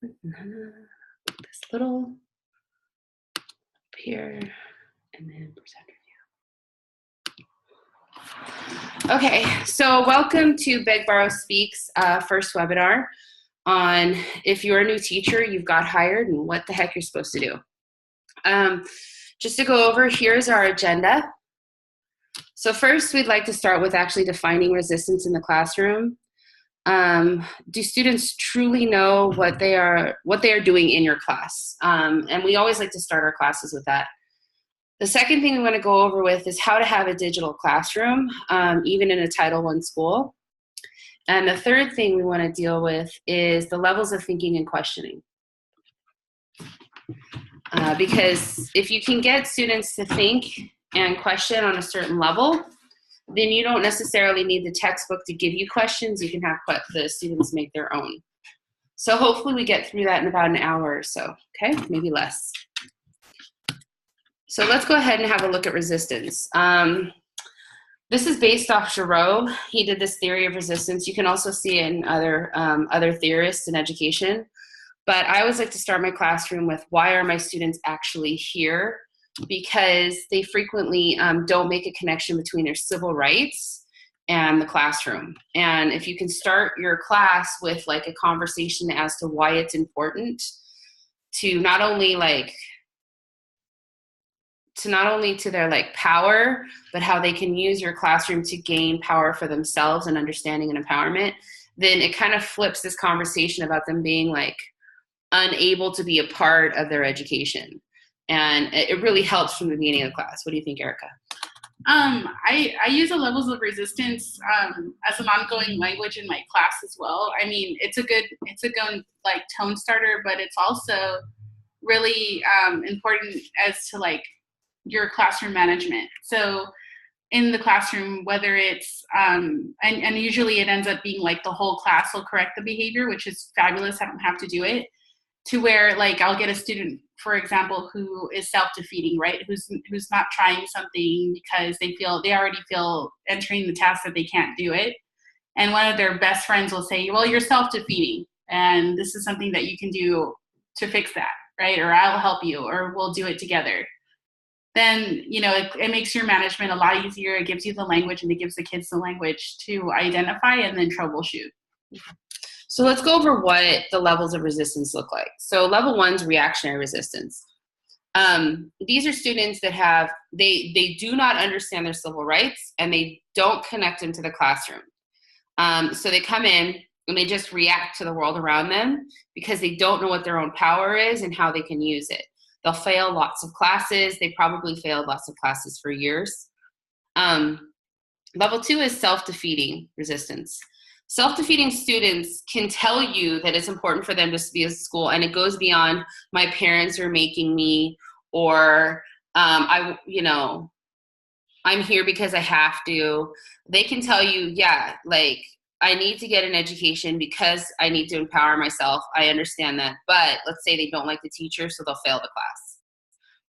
This little up here, and then presenter view. Okay, so welcome to Beg Borrow Speaks first webinar on if you're a new teacher, you've got hired, and what the heck you're supposed to do. Just to go over, here's our agenda. So first, we'd like to start with actually defining resistance in the classroom. Do students truly know what they are doing in your class? And we always like to start our classes with that. The second thing we want to go over with is how to have a digital classroom, even in a Title I school. And the third thing we want to deal with is the levels of thinking and questioning. Because if you can get students to think and question on a certain level, then you don't necessarily need the textbook to give you questions. You can have the students make their own. So hopefully we get through that in about an hour or so, okay? Maybe less. So let's go ahead and have a look at resistance. This is based off Giroux. He did this theory of resistance. You can also see it in other theorists in education. But I always like to start my classroom with, why are my students actually here? Because they frequently don't make a connection between their civil rights and the classroom. And if you can start your class with like a conversation as to why it's important to not only to their like power, but how they can use your classroom to gain power for themselves and understanding and empowerment, then it kind of flips this conversation about them being like unable to be a part of their education. And it really helps from the beginning of the class. What do you think, Erica? I use the levels of resistance as an ongoing language in my class as well. I mean, it's a good like tone starter, but it's also really important as to like your classroom management. So in the classroom, whether it's and usually it ends up being like the whole class will correct the behavior, which is fabulous. I don't have to do it. To where like I'll get a student, for example, who is self-defeating, right? Who's not trying something because they already feel entering the task that they can't do it. And one of their best friends will say, well, you're self-defeating, and this is something that you can do to fix that, right? Or I'll help you, or we'll do it together. Then, you know, it makes your management a lot easier. It gives you the language, and it gives the kids the language to identify and then troubleshoot. So let's go over what the levels of resistance look like. So level 1 is reactionary resistance. These are students that they do not understand their civil rights, and they don't connect into the classroom. So they come in and they just react to the world around them because they don't know what their own power is and how they can use it. They'll fail lots of classes. They probably failed lots of classes for years. Level 2 is self-defeating resistance. Self-defeating students can tell you that it's important for them to be at school, and it goes beyond my parents are making me, or I'm here because I have to. They can tell you, yeah, like I need to get an education because I need to empower myself. I understand that, but let's say they don't like the teacher, so they'll fail the class,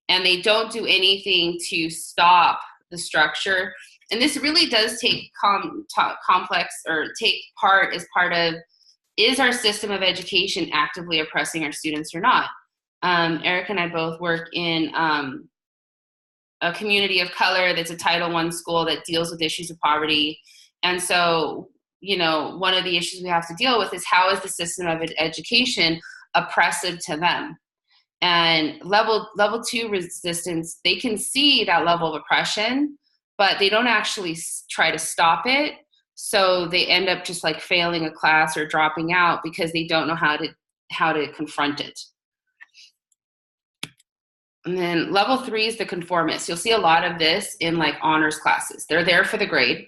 and they don't do anything to stop the structure. And this really does take complex or take part as part of, is our system of education actively oppressing our students or not? Erica and I both work in a community of color that's a Title I school that deals with issues of poverty. And so, you know, one of the issues we have to deal with is, how is the system of education oppressive to them? And level 2 resistance, they can see that level of oppression, but they don't actually try to stop it. So they end up just like failing a class or dropping out because they don't know how to confront it. And then level 3 is the conformist. You'll see a lot of this in like honors classes. They're there for the grade.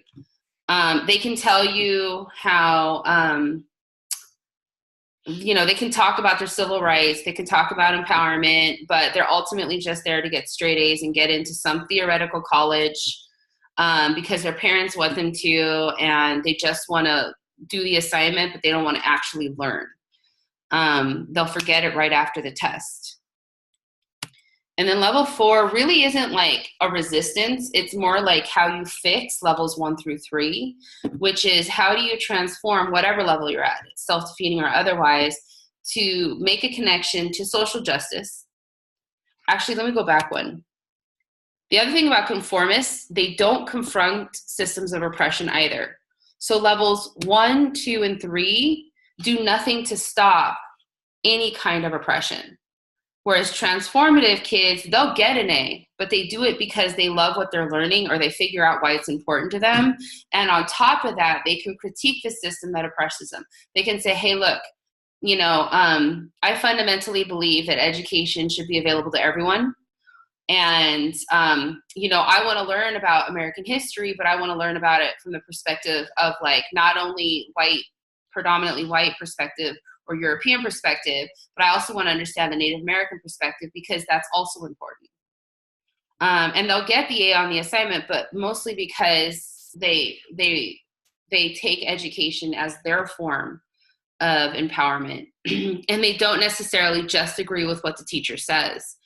They can tell you how, they can talk about their civil rights, they can talk about empowerment, but they're ultimately just there to get straight A's and get into some theoretical college because their parents want them to, and they just want to do the assignment, but they don't want to actually learn. They'll forget it right after the test. And then level 4 really isn't like a resistance. It's more like how you fix levels 1 through 3, which is how do you transform whatever level you're at, self-defeating or otherwise, to make a connection to social justice. Actually, let me go back one. The other thing about conformists, they don't confront systems of oppression either. So levels 1, 2, and 3 do nothing to stop any kind of oppression. Whereas transformative kids, they'll get an A, but they do it because they love what they're learning or they figure out why it's important to them. And on top of that, they can critique the system that oppresses them. They can say, hey, look, I fundamentally believe that education should be available to everyone. And, I want to learn about American history, but I want to learn about it from the perspective of like not only predominantly white perspective or European perspective, but I also want to understand the Native American perspective because that's also important. And they'll get the A on the assignment, but mostly because they take education as their form of empowerment. And they don't necessarily just agree with what the teacher says.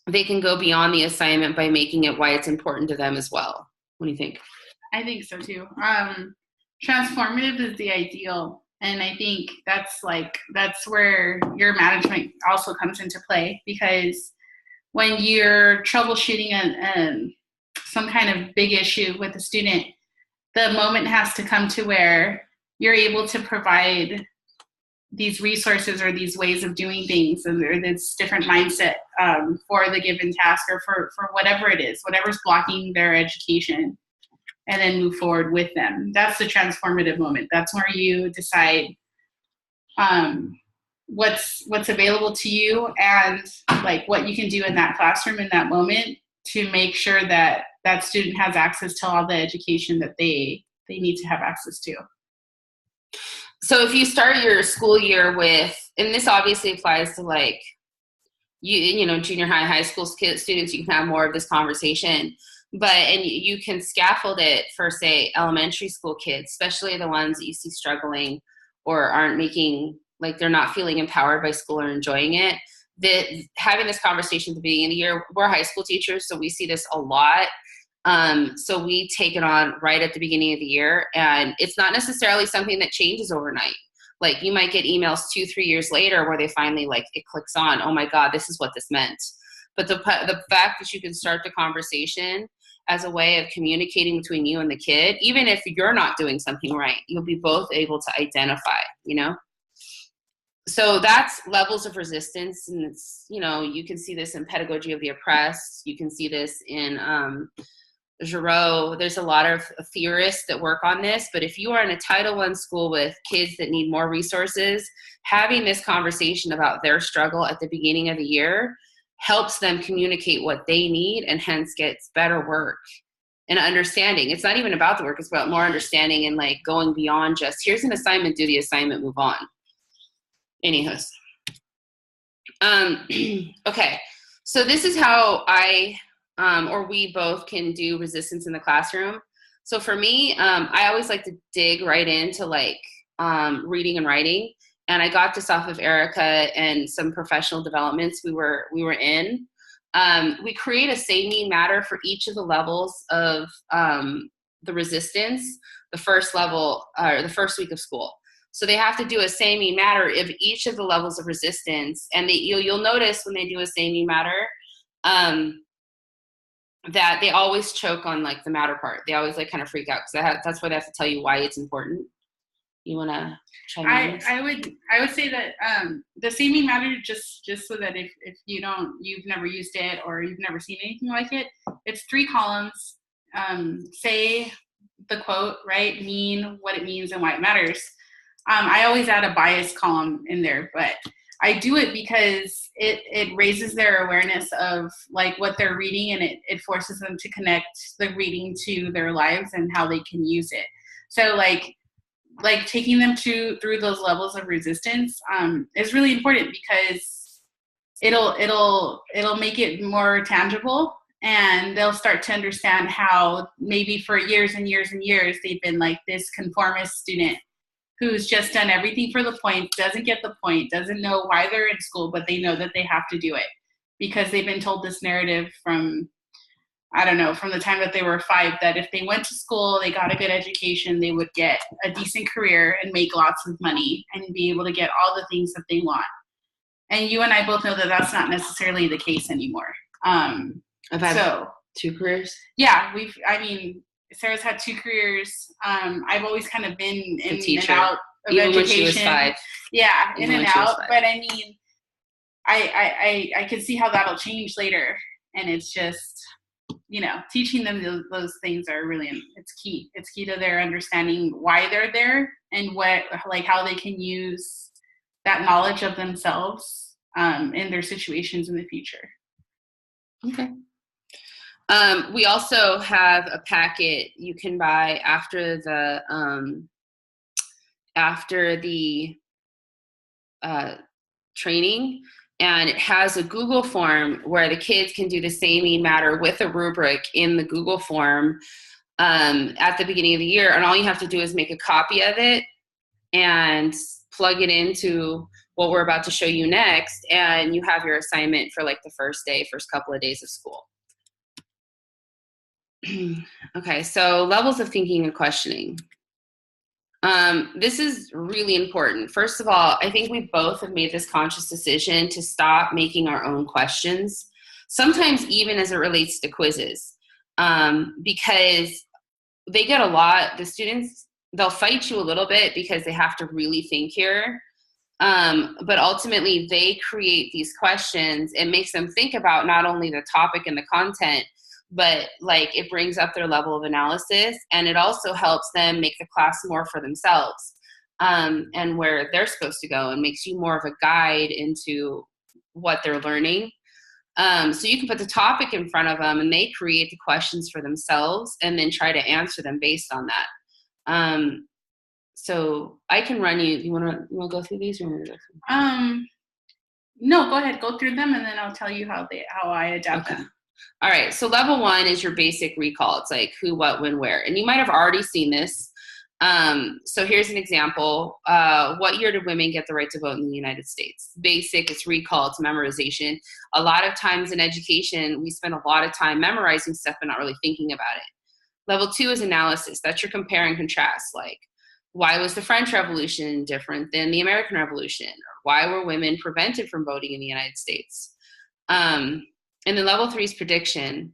They can go beyond the assignment by making it why it's important to them as well. What do you think? I think so too. Transformative is the ideal. And I think that's where your management also comes into play, because when you're troubleshooting some kind of big issue with a student, the moment has to come to where you're able to provide these resources or these ways of doing things, and or this different mindset for the given task or for whatever it is, whatever's blocking their education, and then move forward with them. That's the transformative moment. That's where you decide what's available to you and like what you can do in that classroom in that moment to make sure that that student has access to all the education that they need to have access to. So if you start your school year with, and this obviously applies to like, junior high school students, you can have more of this conversation, and you can scaffold it for, say, elementary school kids, especially the ones that you see struggling or aren't making, like they're not feeling empowered by school or enjoying it. Having this conversation at the beginning of the year, we're high school teachers, so we see this a lot. So we take it on right at the beginning of the year, and it's not necessarily something that changes overnight. Like you might get emails 2-3 years later where they finally like it clicks on, oh my God, this is what this meant. But the fact that you can start the conversation as a way of communicating between you and the kid, even if you're not doing something right, you'll be both able to identify, So that's levels of resistance. And it's, you can see this in Pedagogy of the Oppressed. You can see this in Giroux. There's a lot of theorists that work on this, but if you are in a Title I school with kids that need more resources, having this conversation about their struggle at the beginning of the year helps them communicate what they need and hence gets better work and understanding. It's not even about the work, it's about more understanding and like going beyond just here's an assignment, do the assignment, move on. Anywho. Okay, so this is how we both can do resistance in the classroom. So for me, I always like to dig right into like reading and writing. And I got this off of Erica and some professional developments we were in. We create a say, mean, matter for each of the levels of the resistance, the first level or the first week of school. So they have to do a say, mean, matter of each of the levels of resistance. And you'll notice when they do a say, mean, matter, that they always choke on like the matter part. They always like kind of freak out because that's where they have to tell you why it's important. You want to chime in? I would say that the say, mean, matter just so that if you've never used it or you've never seen anything like it, it's 3 columns. Say the quote, right? Mean, what it means and why it matters. I always add a bias column in there, but I do it because it raises their awareness of like what they're reading, and it forces them to connect the reading to their lives and how they can use it. So like taking them through those levels of resistance is really important because it'll make it more tangible, and they'll start to understand how maybe for years and years and years they've been like this conformist student who's just done everything for the point, doesn't get the point, doesn't know why they're in school, but they know that they have to do it because they've been told this narrative from I don't know, from the time that they were 5, that if they went to school, they got a good education, they would get a decent career and make lots of money and be able to get all the things that they want. And you and I both know that that's not necessarily the case anymore. I've had 2 careers. Yeah, Sarah's had 2 careers. I've always kind of been in and out of even education. When she was 5. Yeah, in and out. But I mean, I can see how that'll change later. And it's just, you know, teaching them those things are really, it's key. It's key to their understanding why they're there and how they can use that knowledge of themselves in their situations in the future. Okay. We also have a packet you can buy after the training, and it has a Google form where the kids can do the same matter with a rubric in the Google form at the beginning of the year. And all you have to do is make a copy of it and plug it into what we're about to show you next, and you have your assignment for like the first couple of days of school. Okay, so levels of thinking and questioning. This is really important. First of all, I think we both have made this conscious decision to stop making our own questions, sometimes even as it relates to quizzes, because they get a lot. The students, they'll fight you a little bit because they have to really think here. But ultimately, they create these questions. It makes them think about not only the topic and the content, but like it brings up their level of analysis, and it also helps them make the class more for themselves and where they're supposed to go, and makes you more of a guide into what they're learning. So you can put the topic in front of them and they create the questions for themselves and then try to answer them based on that. So I can run you. You want to go through these, or you want to go through? No, go ahead, go through them, and then I'll tell you how I adapt them. All right. So level 1 is your basic recall. It's like who, what, when, where, and you might have already seen this. So here's an example. What year did women get the right to vote in the United States? Basic. It's recall. It's memorization. A lot of times in education, we spend a lot of time memorizing stuff but not really thinking about it. Level 2 is analysis. That's your compare and contrast. Like, why was the French Revolution different than the American Revolution? Or why were women prevented from voting in the United States? And then level 3 is prediction.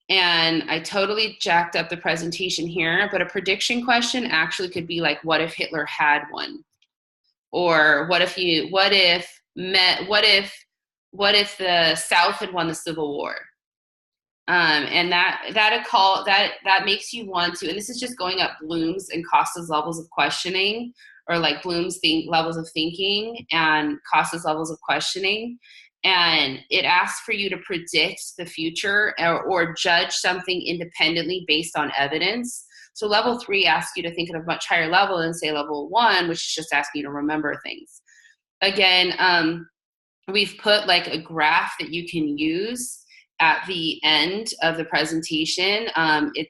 And I totally jacked up the presentation here, but a prediction question actually could be like, what if Hitler had one? Or what if the South had won the Civil War? And that makes you want to, and this is just going up Bloom's and Costa's levels of questioning, or like Bloom's levels of thinking and Costa's levels of questioning. And it asks for you to predict the future or judge something independently based on evidence. So level 3 asks you to think at a much higher level than say level 1, which is just asking you to remember things. Again, we've put like a graph that you can use at the end of the presentation. If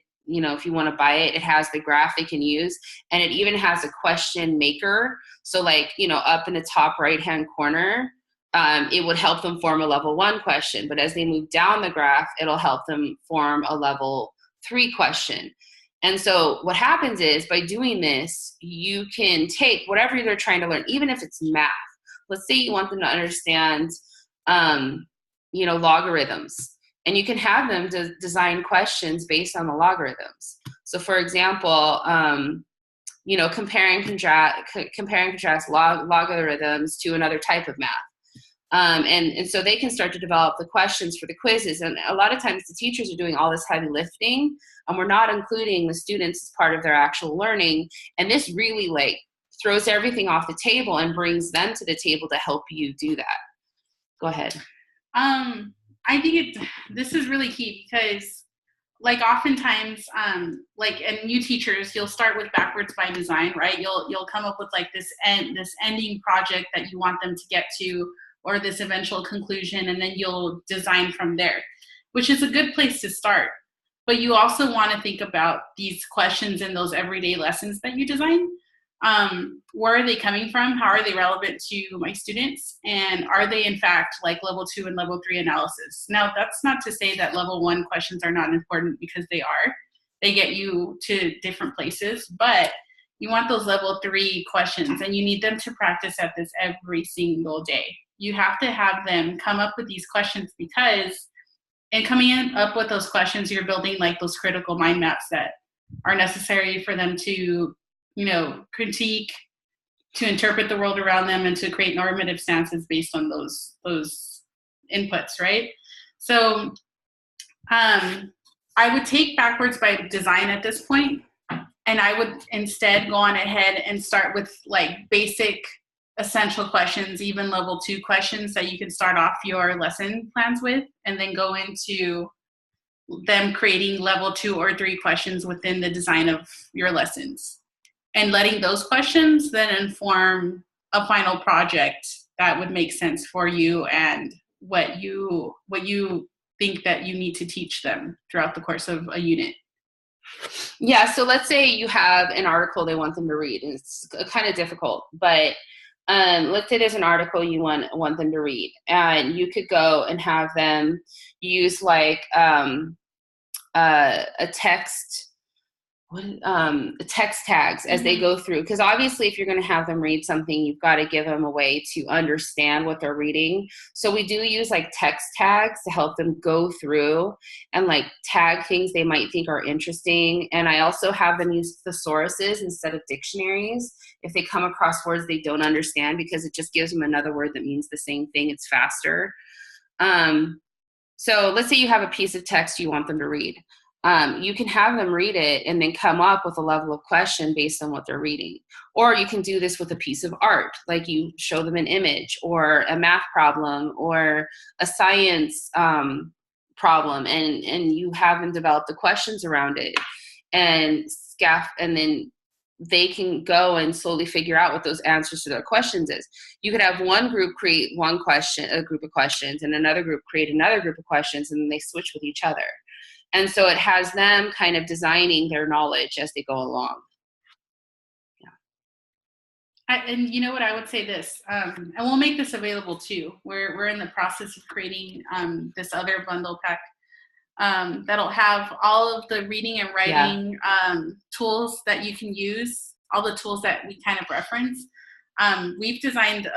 you want to buy it, it has the graph they can use, and it even has a question maker. So like, up in the top right-hand corner, it would help them form a level 1 question. But as they move down the graph, it'll help them form a level 3 question. And so what happens is by doing this, you can take whatever they're trying to learn, even if it's math. Let's say you want them to understand, logarithms. And you can have them design questions based on the logarithms. So for example, compare and contrast logarithms to another type of math. And so they can start to develop the questions for the quizzes. And a lot of times the teachers are doing all this heavy lifting, and we're not including the students as part of their actual learning. And this really like throws everything off the table and brings them to the table to help you do that. Go ahead. I think this is really key because like oftentimes, and new teachers, you'll start with backwards by design, right? You'll come up with like this ending project that you want them to get to, or this eventual conclusion, and then you'll design from there, which is a good place to start. But you also want to think about these questions in those everyday lessons that you design. where are they coming from? How are they relevant to my students? And are they in fact like level 2 and level 3 analysis? Now, that's not to say that level 1 questions are not important, because they are. They get you to different places, but you want those level 3 questions, and you need them to practice at this every single day. You have to have them come up with these questions, because in up with those questions, you're building like those critical mind maps that are necessary for them to, critique, to interpret the world around them, and to create normative stances based on those inputs, right? So I would take backwards by design at this point, and I would instead go on ahead and start with like basic essential questions, even level 2 questions that you can start off your lesson plans with, and then go into them creating level 2 or 3 questions within the design of your lessons, and letting those questions then inform a final project that would make sense for you and what you think that you need to teach them throughout the course of a unit. Yeah, so let's say you have an article they want them to read, and it's kind of difficult, but let's say there's an article you want them to read, and you could go and have them use like a text tags as they go through, because obviously if you're going to have them read something, you've got to give them a way to understand what they're reading. So we do use like text tags to help them go through and like tag things they might think are interesting. And I also have them use thesauruses instead of dictionaries if they come across words they don't understand, because it just gives them another word that means the same thing. It's faster. So let's say you have a piece of text you want them to read. You can have them read it and then come up with a level of question based on what they're reading. Or you can do this with a piece of art, like you show them an image or a math problem or a science problem, and you have them develop the questions around it, and then they can go and slowly figure out what those answers to their questions is. You could have one group create a group of questions, and another group create another group of questions, and then they switch with each other. And so it has them kind of designing their knowledge as they go along. Yeah. And you know what, I would say this, and we'll make this available too. We're in the process of creating this other bundle pack that'll have all of the reading and writing tools that you can use, all the tools that we kind of reference. We've designed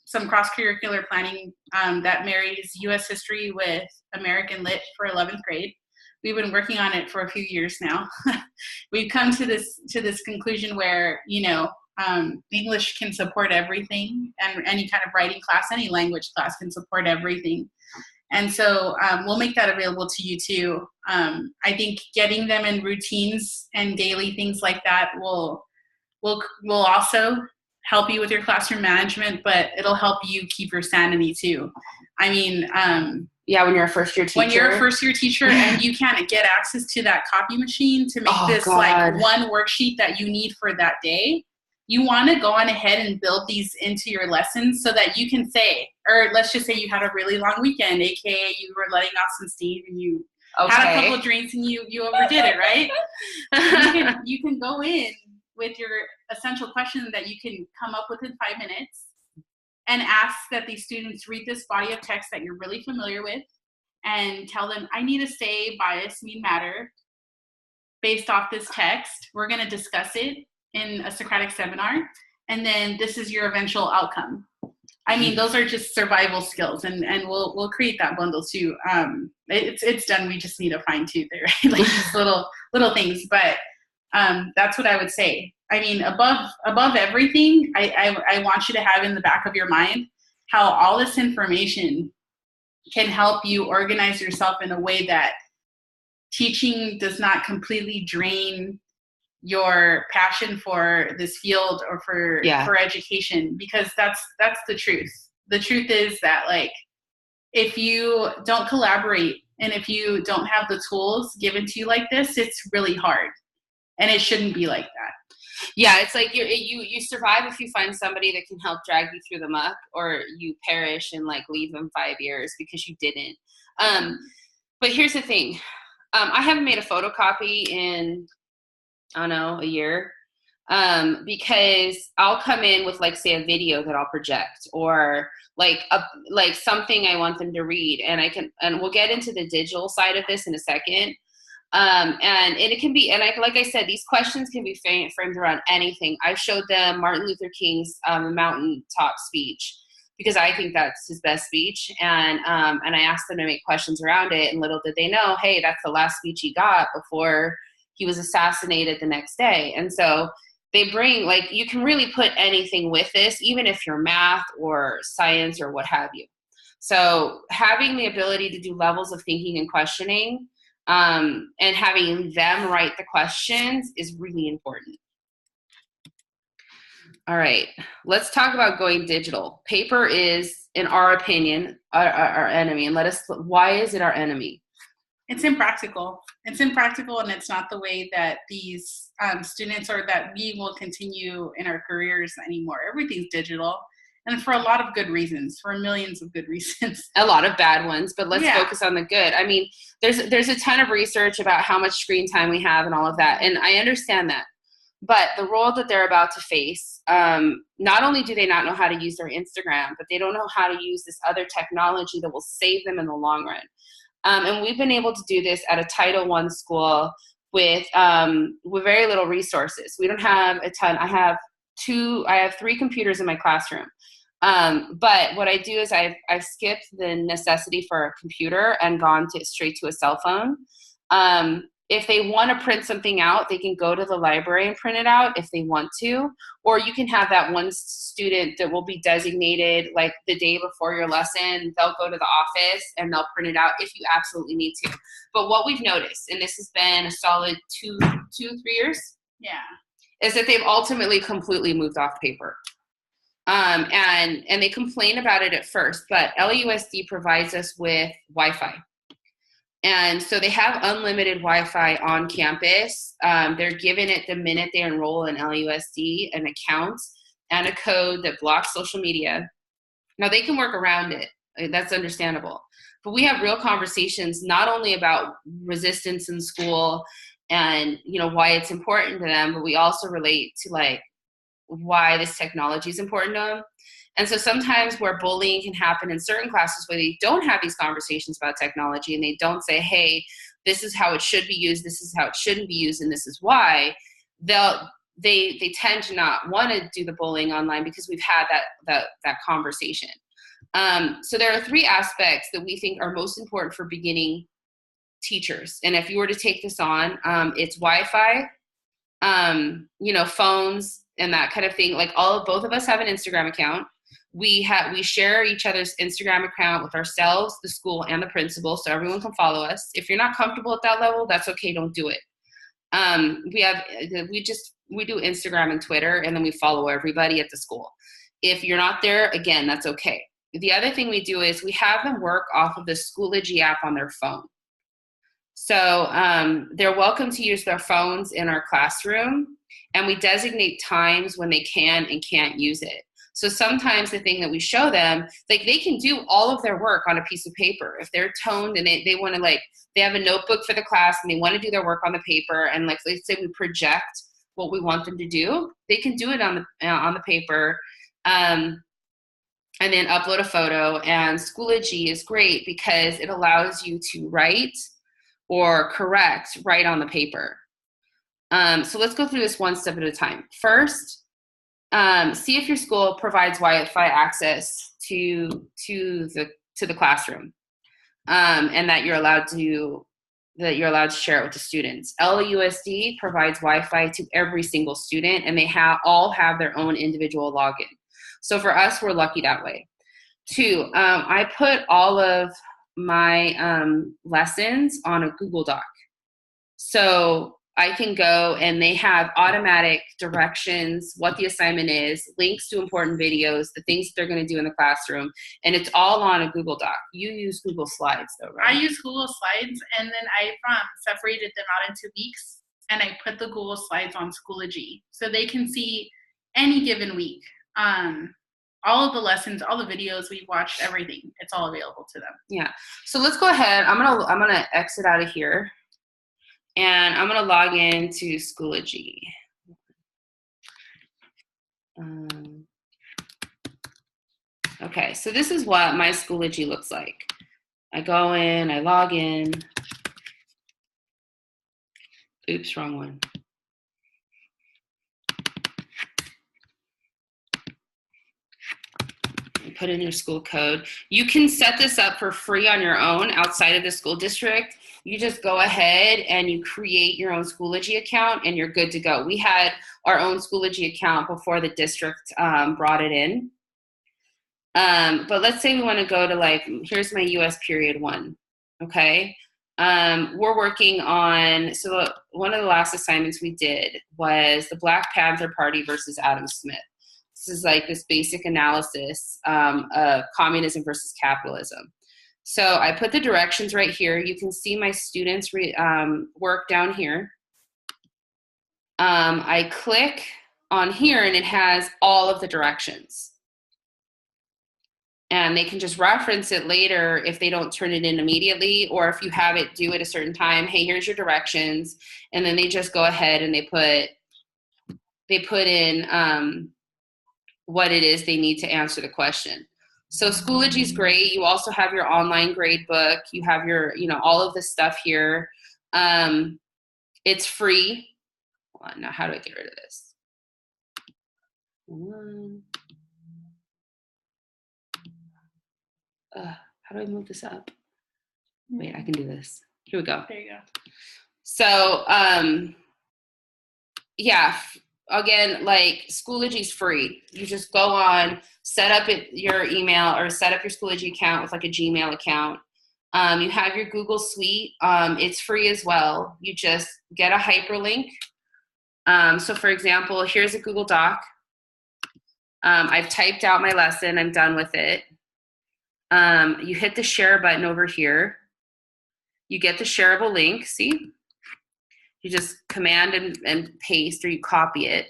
some cross-curricular planning that marries U.S. history with American Lit for 11th grade. We've been working on it for a few years now. We've come to this conclusion where, English can support everything, and any kind of writing class, any language class can support everything. And so we'll make that available to you too. I think getting them in routines and daily things like that will also help you with your classroom management, but it'll help you keep your sanity too. I mean, when you're a first-year teacher. When you're a first-year teacher and you can't get access to that copy machine to make like one worksheet that you need for that day, you want to go on ahead and build these into your lessons so that you can say, or let's just say you had a really long weekend, aka you were letting off some steam and you had a couple of drinks and you overdid it, right? you can go in with your essential question that you can come up with in 5 minutes, and ask that these students read this body of text that you're really familiar with, and tell them, I need to say bias, mean, matter based off this text. We're going to discuss it in a Socratic seminar, and then this is your eventual outcome. I mean, those are just survival skills, and we'll create that bundle too. It's done. We just need to fine tune it, right? Like just little things, but that's what I would say. I mean, above everything, I want you to have in the back of your mind how all this information can help you organize yourself in a way that teaching does not completely drain your passion for this field or for education, because that's the truth. The truth is that, like, if you don't collaborate and if you don't have the tools given to you like this, it's really hard, and it shouldn't be like that. Yeah, it's like you survive if you find somebody that can help drag you through the muck, or you perish and like leave them 5 years because you didn't. But here's the thing. I haven't made a photocopy in, I don't know, a year. Because I'll come in with like say a video that I'll project or like something I want them to read, and we'll get into the digital side of this in a second. And it can be, and like I said, these questions can be framed around anything. I showed them Martin Luther King's mountaintop speech because I think that's his best speech, and I asked them to make questions around it. And little did they know, hey, that's the last speech he got before he was assassinated the next day. And so they bring, like, you can really put anything with this, even if you're math or science or what have you. So having the ability to do levels of thinking and questioning, and having them write the questions is really important. All right, let's talk about going digital. Paper is, in our opinion, our enemy. And why is it our enemy? It's impractical. It's impractical, and it's not the way that these students or that we will continue in our careers anymore. Everything's digital, and for a lot of good reasons, for millions of good reasons. A lot of bad ones, but let's focus on the good. I mean, there's a ton of research about how much screen time we have and all of that, and I understand that. But the role that they're about to face, not only do they not know how to use their Instagram, but they don't know how to use this other technology that will save them in the long run. And we've been able to do this at a Title I school with very little resources. We don't have a ton. I have 3 computers in my classroom. But what I do is I've skipped the necessity for a computer and gone straight to a cell phone. If they want to print something out, they can go to the library and print it out if they want to, or you can have that one student that will be designated like the day before your lesson. They'll go to the office and they'll print it out if you absolutely need to. But what we've noticed, and this has been a solid 3 years, is that they've ultimately completely moved off paper. And they complain about it at first, but LAUSD provides us with Wi-Fi. And so they have unlimited Wi-Fi on campus. They're given it the minute they enroll in LAUSD, an account and a code that blocks social media. Now they can work around it. That's understandable. But we have real conversations not only about resistance in school and, you know, why it's important to them, but we also relate to like why this technology is important to them. And so sometimes where bullying can happen in certain classes where they don't have these conversations about technology and they don't say, hey, this is how it should be used, this is how it shouldn't be used, and this is why, they tend to not want to do the bullying online because we've had that conversation. So there are 3 aspects that we think are most important for beginning teachers. And if you were to take this on, it's Wi-Fi, you know, phones and that kind of thing. Like both of us have an Instagram account. We share each other's Instagram account with ourselves, the school, and the principal, so everyone can follow us. If you're not comfortable at that level, that's okay. Don't do it. We do Instagram and Twitter, and then we follow everybody at the school. If you're not there, again, that's okay. The other thing we do is we have them work off of the Schoology app on their phone. So they're welcome to use their phones in our classroom, and we designate times when they can and can't use it. So sometimes the thing that we show them, like they can do all of their work on a piece of paper. If they're toned and they want to, like, they have a notebook for the class and they want to do their work on the paper, and like let's say we project what we want them to do, they can do it on the paper, and then upload a photo. And Schoology is great because it allows you to write or correct right on the paper. So let's go through this one step at a time. First, see if your school provides Wi-Fi access to the classroom, and that you're allowed to share it with the students. LAUSD provides Wi-Fi to every single student, and they all have their own individual login. So for us, we're lucky that way. 2, I put all of my lessons on a Google Doc. So I can go and they have automatic directions, what the assignment is, links to important videos, the things that they're going to do in the classroom, and it's all on a Google Doc. You use Google Slides though, right? I use Google Slides, and then I've separated them out into weeks, and I put the Google Slides on Schoology so they can see any given week. All of the lessons, all the videos we've watched, everything, it's all available to them. Yeah. So let's go ahead. I'm gonna exit out of here. And I'm going to log into Schoology. Okay, so this is what my Schoology looks like. I go in, I log in. Oops, wrong one. Put in your school code. You can set this up for free on your own outside of the school district. You just go ahead and you create your own Schoology account and you're good to go. We had our own Schoology account before the district brought it in. But let's say we want to go to like, here's my US period 1, okay? We're working on, so one of the last assignments we did was the Black Panther Party versus Adam Smith. This is like this basic analysis of communism versus capitalism. So I put the directions right here. You can see my students' work down here. I click on here and it has all of the directions. And they can just reference it later if they don't turn it in immediately, or if you have it due at a certain time, hey, here's your directions. And then they just go ahead and they put in what it is they need to answer the question. So Schoology is great. You also have your online grade book. You have your, all of this stuff here. It's free. Hold on, now how do I get rid of this? How do I move this up? Wait, I can do this. Here we go. There you go. So, yeah, again, like Schoology is free. You just go on, set up your email or set up your Schoology account with like a Gmail account. You have your Google Suite. It's free as well. You just get a hyperlink. So for example, here's a Google Doc. I've typed out my lesson. I'm done with it. You hit the share button over here. You get the shareable link, see? You just command and paste, or you copy it.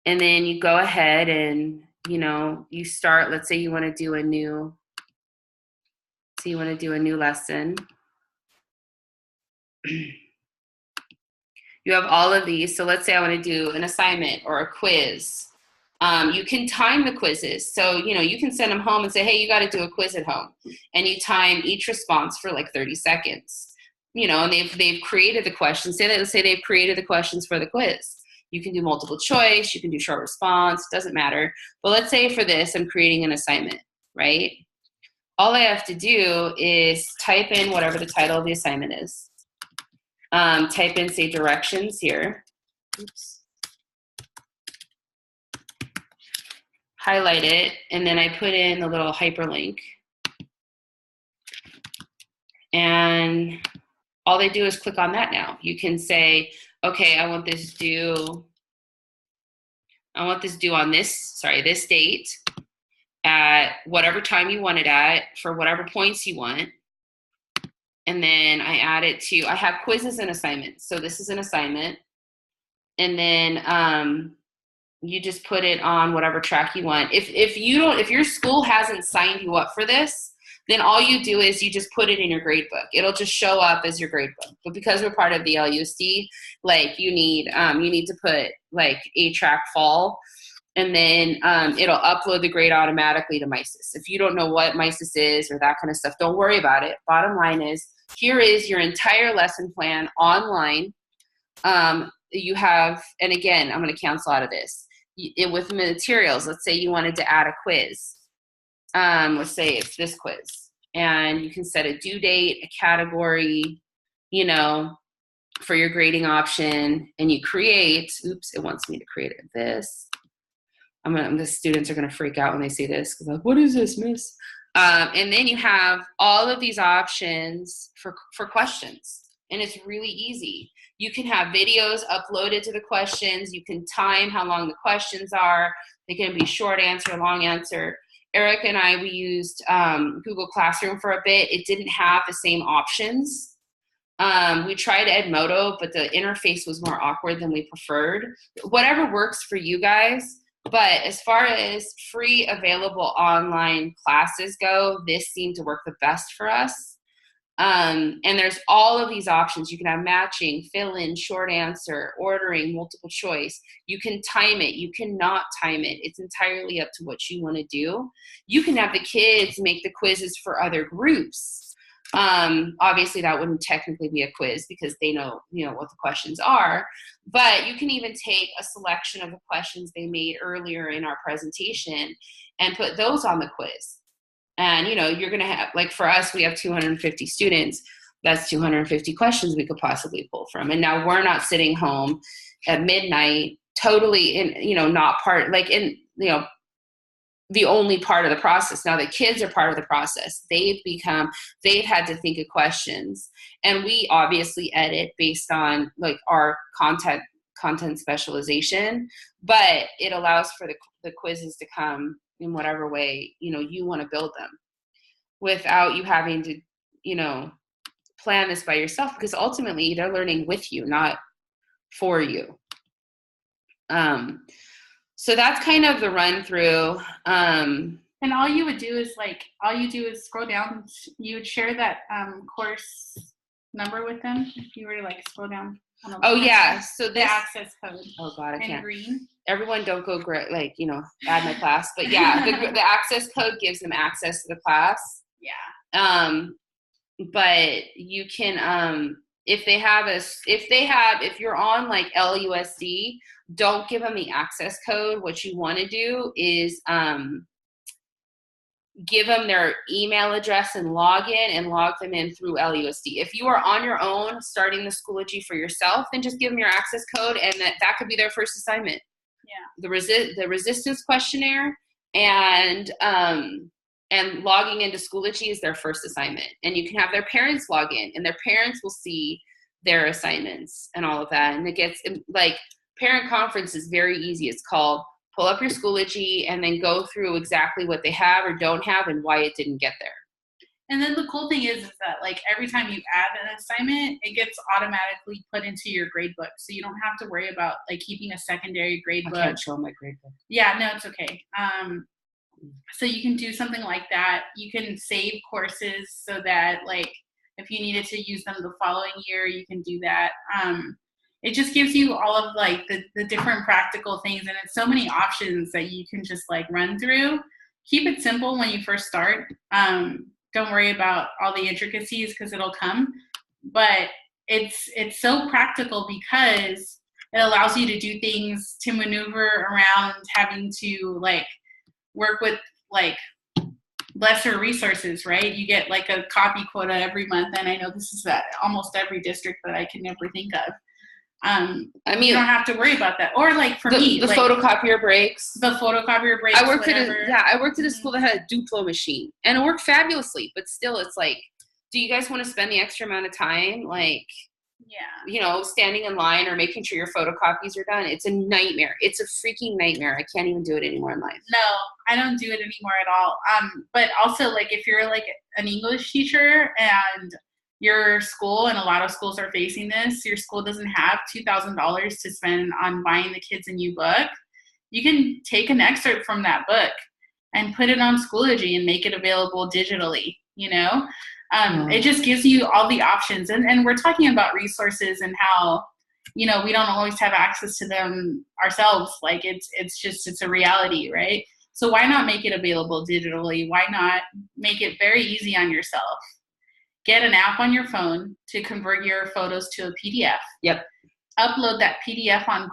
And then you go ahead and, you start, let's say you want to do a new lesson. You have all of these. So let's say I want to do an assignment or a quiz. You can time the quizzes. So, you can send them home and say, hey, you got to do a quiz at home. And you time each response for like 30 seconds. And they've created the questions. Let's say they've created the questions for the quiz. You can do multiple choice. You can do short response. Doesn't matter. But let's say for this, I'm creating an assignment, right? All I have to do is type in whatever the title of the assignment is. Type in, say, directions here. Oops. Highlight it, and then I put in the little hyperlink. And all they do is click on that now. You can say, okay, I want this due on this date at whatever time you want it at for whatever points you want. And then I add it to, I have quizzes and assignments. So this is an assignment. And then you just put it on whatever track you want. If your school hasn't signed you up for this, then all you do is you just put it in your grade book. It'll just show up as your grade book. But because we're part of the LUSD, like you need to put like a track fall, and then it'll upload the grade automatically to MySys. If you don't know what MySys is or that kind of stuff, don't worry about it. Bottom line is, here is your entire lesson plan online. You have, and again, I'm going to cancel out of this. With materials, let's say you wanted to add a quiz. Let's say it's this quiz. And you can set a due date, a category, for your grading option. And you create, oops, it wants me to create this. The students are going to freak out when they see this because like, what is this, miss? And then you have all of these options for questions. And it's really easy. You can have videos uploaded to the questions. You can time how long the questions are. They can be short answer, long answer. Eric and I, we used Google Classroom for a bit. It didn't have the same options. We tried Edmodo, but the interface was more awkward than we preferred. Whatever works for you guys. But as far as free available online classes go, this seemed to work the best for us. And there's all of these options. You can have matching, fill in, short answer, ordering, multiple choice. You can time it. You cannot time it. It's entirely up to what you want to do. You can have the kids make the quizzes for other groups. Obviously that wouldn't technically be a quiz because they know, what the questions are, but you can even take a selection of the questions they made earlier in our presentation and put those on the quiz. And, you're going to have, like for us, we have 250 students. That's 250 questions we could possibly pull from. And now we're not sitting home at midnight, totally not part, the only part of the process. Now the kids are part of the process. They've had to think of questions, and we obviously edit based on like our content specialization, but it allows for the quizzes to come in whatever way, you want to build them without you having to, plan this by yourself, because ultimately they're learning with you, not for you. So that's kind of the run through. And all you would do is scroll down. You would share that course number with them if you were to scroll down. Oh yeah, so this the access code. Oh God, I can't. Green. Everyone don't go add my class, but yeah, the access code gives them access to the class. Yeah. But you can if you're on LUSD, don't give them the access code. What you want to do is give them their email address and log them in through LUSD. If you are on your own starting the Schoology for yourself, then just give them your access code, and that could be their first assignment. Yeah. The resistance questionnaire and logging into Schoology is their first assignment. And you can have their parents log in, and their parents will see their assignments and all of that. And it gets parent conference is very easy. It's called pull up your Schoology and then go through exactly what they have or don't have and why it didn't get there. And then the cool thing is that every time you add an assignment, it gets automatically put into your grade book. So you don't have to worry about keeping a secondary grade book. I can't show my grade book. Yeah, no, it's okay. So you can do something like that. You can save courses so that if you needed to use them the following year, you can do that. It just gives you all of the different practical things, and it's so many options that you can just run through. Keep it simple when you first start. Don't worry about all the intricacies because it'll come, but it's so practical because it allows you to do things, to maneuver around having to work with lesser resources, right? You get a copy quota every month, and I know this is at almost every district that I can never think of. You don't have to worry about that. Or the photocopier breaks. The photocopier breaks. I worked at a school that had a Duplo machine, and it worked fabulously. But still, it's do you guys want to spend the extra amount of time, standing in line or making sure your photocopies are done? It's a nightmare. It's a freaking nightmare. I can't even do it anymore in life. No, I don't do it anymore at all. But also if you're an English teacher and your school, and a lot of schools are facing this, your school doesn't have $2,000 to spend on buying the kids a new book, you can take an excerpt from that book and put it on Schoology and make it available digitally, It just gives you all the options. And we're talking about resources and how, we don't always have access to them ourselves. It's a reality, right? So why not make it available digitally? Why not make it very easy on yourself? Get an app on your phone to convert your photos to a PDF. Yep. Upload that PDF on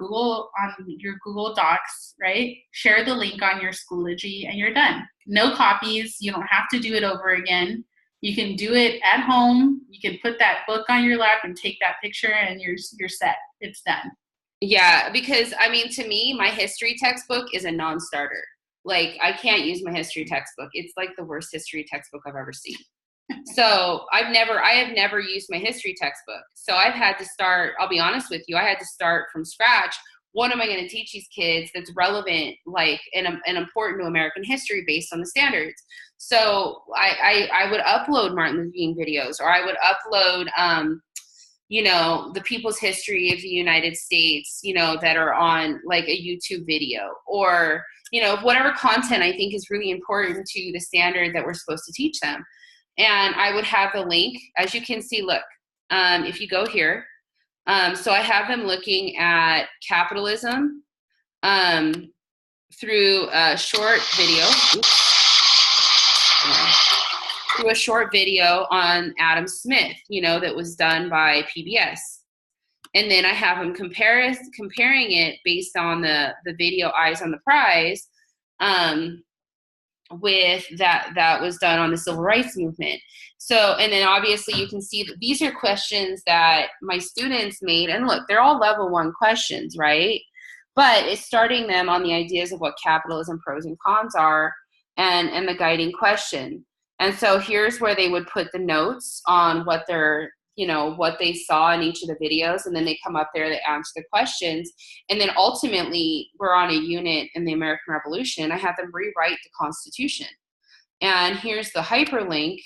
your Google Docs, right? Share the link on your Schoology, and you're done. No copies. You don't have to do it over again. You can do it at home. You can put that book on your lap and take that picture, and you're set. It's done. Yeah, because to me, my history textbook is a non-starter. I can't use my history textbook. It's the worst history textbook I've ever seen. So I have never used my history textbook. So I've had to start, I'll be honest with you, I had to start from scratch. What am I going to teach these kids that's relevant, and important to American history based on the standards? So I would upload Martin Luther King videos, or I would upload, the people's history of the United States, that are on a YouTube video, or, whatever content I think is really important to the standard that we're supposed to teach them. and I would have the link. As you can see, look, if you go here, so I have them looking at capitalism through a short video. Through a short video on Adam Smith, that was done by PBS. And then I have them comparing it based on the video Eyes on the Prize with that was done on the civil rights movement. So, and then obviously you can see that these are questions that my students made. And look, they're all level 1 questions, right? But it's starting them on the ideas of what capitalism pros and cons are and the guiding question. And so here's where they would put the notes on what they're, what they saw in each of the videos. And then they come up there, they answer the questions. And then ultimately we're on a unit in the American Revolution. I have them rewrite the Constitution. And here's the hyperlink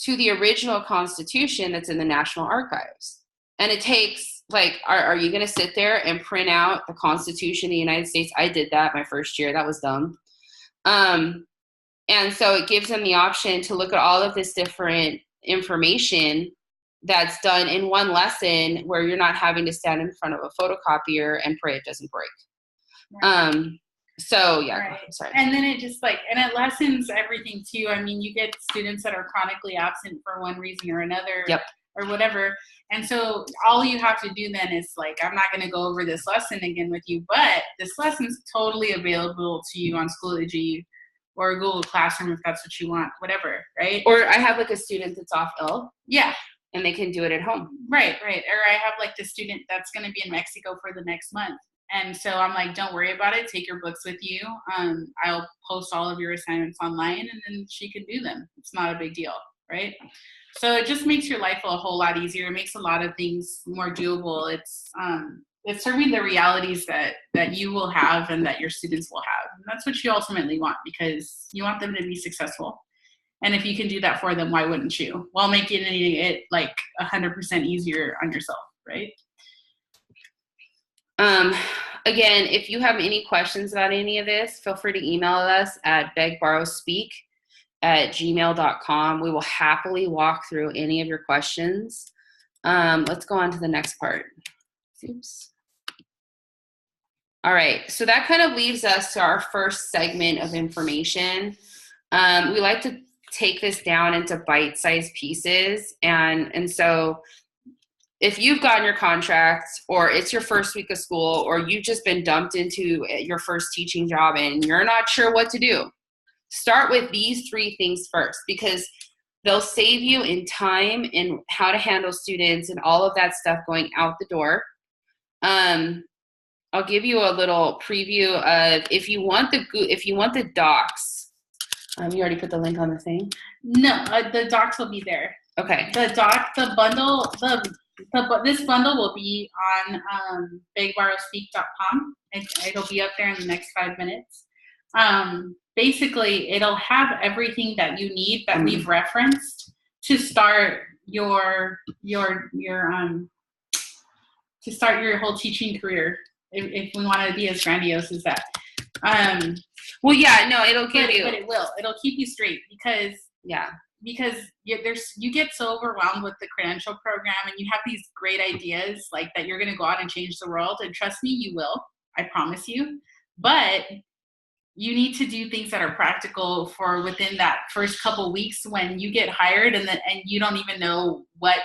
to the original Constitution that's in the National Archives. And it takes, like, are you going to sit there and print out the Constitution of the United States? I did that my first year. That was dumb. And so it gives them the option to look at all of this different information that's done in one lesson where you're not having to stand in front of a photocopier and pray it doesn't break. Right. So yeah, right. Sorry. And then it just and it lessens everything too. I mean, you get students that are chronically absent for one reason or another. Yep. Or whatever. And so all you have to do then is I'm not going to go over this lesson again with you, but this lesson's totally available to you on Schoology or Google Classroom if that's what you want, whatever, right? Or I have a student that's off ill. Yeah. And they can do it at home. Right. Or I have the student that's going to be in Mexico for the next month. And so I'm don't worry about it. Take your books with you. I'll post all of your assignments online and then she can do them. It's not a big deal, right? So it just makes your life a whole lot easier. It makes a lot of things more doable. It's serving the realities that you will have and that your students will have. And that's what you ultimately want because you want them to be successful. And if you can do that for them, why wouldn't you? While making it 100% easier on yourself, right? Again, if you have any questions about any of this, feel free to email us at begborrowspeak@gmail.com. We will happily walk through any of your questions. Let's go on to the next part. Oops. All right, so that kind of leaves us to our first segment of information. We like to take this down into bite-sized pieces. And so if you've gotten your contract or it's your first week of school or you've just been dumped into your first teaching job and you're not sure what to do, start with these 3 things first because they'll save you in time in how to handle students and all of that stuff going out the door. I'll give you a little preview of if you want the docs. You already put the link on the thing? No, the docs will be there. Okay. The bundle, this bundle will be on begborrowspeak.com. It'll be up there in the next 5 minutes. Basically, it'll have everything that you need that we've referenced to start your whole teaching career. If we want to be as grandiose as that. Well, yeah, no, it'll give you. But it will. It'll keep you straight because you get so overwhelmed with the credential program and you have these great ideas that you're going to go out and change the world. And trust me, you will. I promise you. But you need to do things that are practical for within that first couple weeks when you get hired and you don't even know what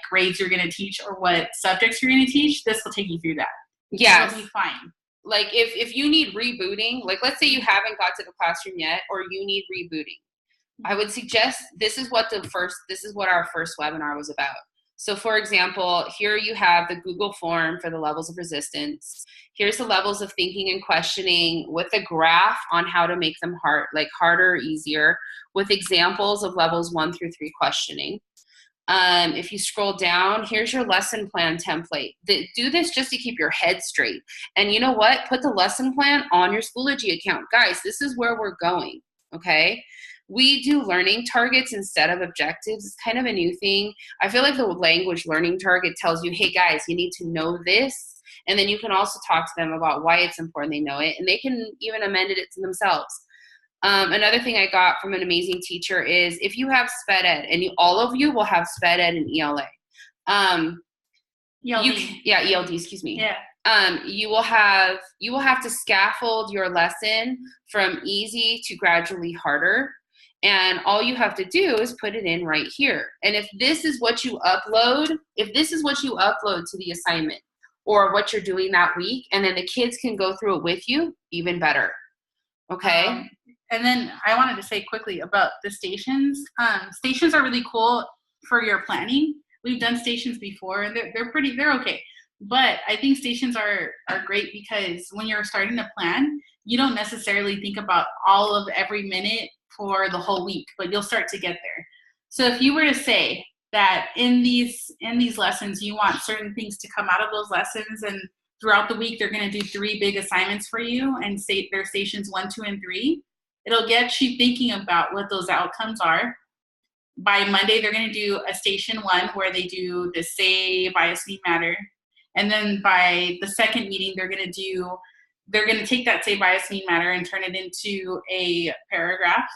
grades you're going to teach or what subjects you're going to teach. This will take you through that. Yeah. It'll be fine. If you need rebooting, let's say you haven't got to the classroom yet or you need rebooting, I would suggest this is what our first webinar was about. So for example, here you have the Google form for the levels of resistance. Here's the levels of thinking and questioning with a graph on how to make them harder or easier with examples of levels 1 through 3 questioning. If you scroll down, here's your lesson plan template. Do this just to keep your head straight. And you know what? Put the lesson plan on your Schoology account. Guys, this is where we're going, okay? We do learning targets instead of objectives. It's kind of a new thing. I feel like the language learning target tells you, hey guys, you need to know this. And then you can also talk to them about why it's important they know it. And they can even amend it to themselves. Another thing I got from an amazing teacher is if you have sped ed, and all of you will have sped ed and ELA. ELD. ELD, excuse me. Yeah. You will have to scaffold your lesson from easy to gradually harder. And all you have to do is put it in right here. And if this is what you upload to the assignment or what you're doing that week, and then the kids can go through it with you, even better. Okay? And then I wanted to say quickly about the stations. Stations are really cool for your planning. We've done stations before, and they're okay. But I think stations are great because when you're starting to plan, you don't necessarily think about all of every minute for the whole week, but you'll start to get there. So if you were to say that in these lessons, you want certain things to come out of those lessons, and throughout the week, they're going to do 3 big assignments for you, and say they're stations 1, 2, and 3. It'll get you thinking about what those outcomes are. By Monday, they're going to do a station 1 where they do the say, bias, mean, matter. And then by the second meeting, they're going to take that say, bias, mean, matter and turn it into a paragraph.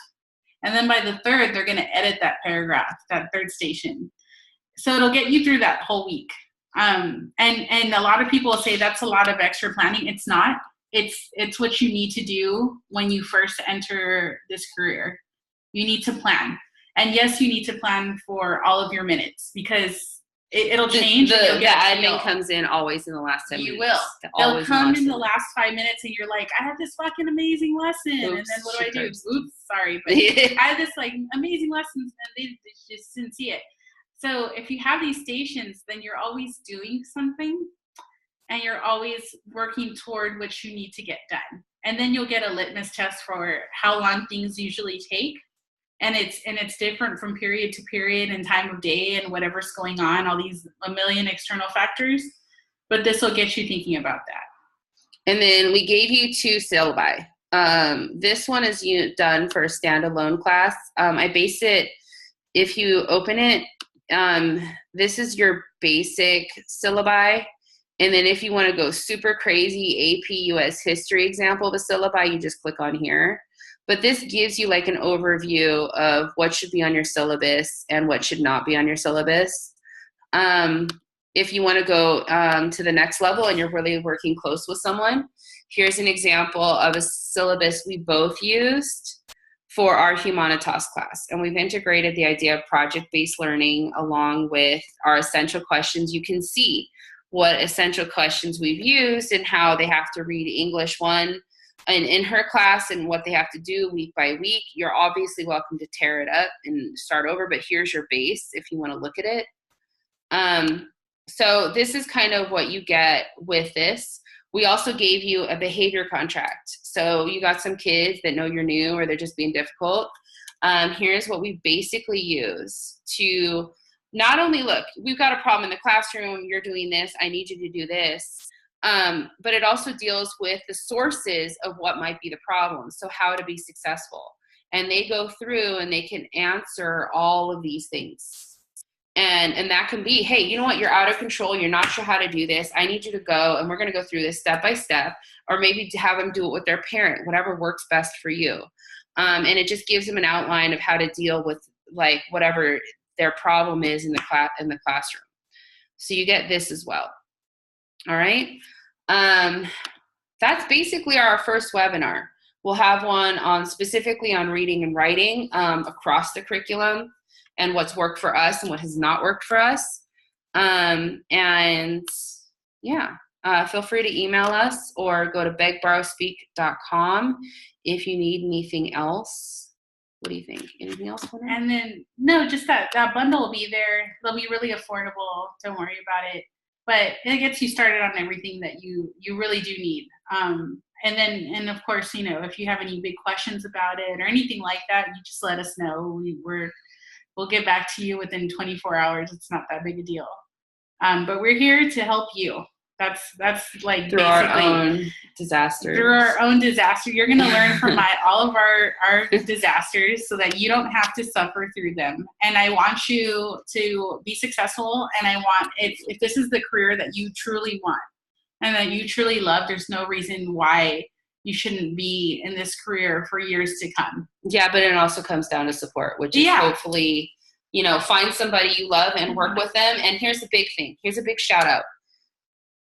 And then by the third, they're going to edit that paragraph, that third station. So it'll get you through that whole week. And a lot of people say that's a lot of extra planning. It's not. It's what you need to do when you first enter this career. You need to plan. And yes, you need to plan for all of your minutes because it'll change. The admin comes in always in the last 10 minutes. You will. They'll come in the last 5 minutes and you're like, I have this fucking amazing lesson. Oops, and then what do I do? Oops, sorry. But I have this like amazing lesson and they just didn't see it. So if you have these stations, then you're always doing something and you're always working toward what you need to get done. And then you'll get a litmus test for how long things usually take. And it's different from period to period and time of day and whatever's going on, all these a million external factors. But this will get you thinking about that. And then we gave you 2 syllabi. This one is done for a standalone class. I based it, if you open it, this is your basic syllabi. And then if you want to go super crazy AP US history example of a syllabi, you just click on here. But this gives you like an overview of what should be on your syllabus and what should not be on your syllabus. If you want to go to the next level and you're really working close with someone, here's an example of a syllabus we both used for our Humanitas class. And we've integrated the idea of project-based learning along with our essential questions. You can see what essential questions we've used and how they have to read English 1 and in her class and what they have to do week by week. You're obviously welcome to tear it up and start over, but here's your base if you want to look at it. So this is kind of what you get with this. We also gave you a behavior contract. So you got some kids that know you're new or they're just being difficult. Here's what we basically use to not only look, we've got a problem in the classroom, you're doing this, I need you to do this. But it also deals with the sources of what might be the problem. So how to be successful. And they go through and they can answer all of these things. And that can be, hey, you know what? You're out of control. You're not sure how to do this. I need you to go and we're going to go through this step by step, or maybe to have them do it with their parent, whatever works best for you. And it just gives them an outline of how to deal with like whatever their problem is in the classroom. So you get this as well. All right. That's basically our first webinar. We'll have one on specifically on reading and writing across the curriculum and what's worked for us and what has not worked for us. And yeah, feel free to email us or go to begborrowspeak.com if you need anything else. What do you think? Anything else? And then, no, just that bundle will be there. They'll be really affordable. Don't worry about it. But it gets you started on everything that you really do need. And of course, you know, if you have any big questions about it or anything like that, you just let us know. We'll get back to you within 24 hours. It's not that big a deal. But we're here to help you. That's like through our own disasters. Through our own disaster. You're going to learn from all of our disasters so that you don't have to suffer through them. And I want you to be successful. And I want, if this is the career that you truly want and that you truly love, there's no reason why you shouldn't be in this career for years to come. Yeah, but it also comes down to support, which is hopefully, find somebody you love and work with them. And here's the big thing. Here's a big shout out.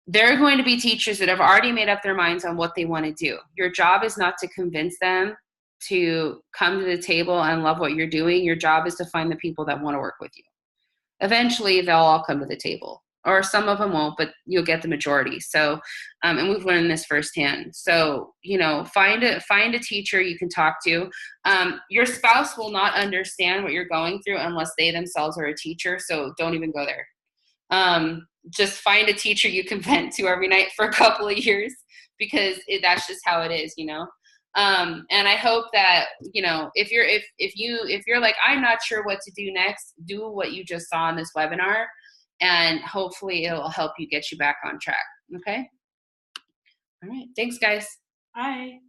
There are going to be teachers that have already made up their minds on what they want to do. Your job is not to convince them to come to the table and love what you're doing. Your job is to find the people that want to work with you. Eventually, they'll all come to the table. Or some of them won't, but you'll get the majority. So, and we've learned this firsthand. So, find a teacher you can talk to. Your spouse will not understand what you're going through unless they themselves are a teacher. So don't even go there. Just find a teacher you can vent to every night for a couple of years, because that's just how it is, and I hope that, if you're like, I'm not sure what to do next, do what you just saw in this webinar, and hopefully it'll help you get you back on track. Okay. All right. Thanks, guys. Bye.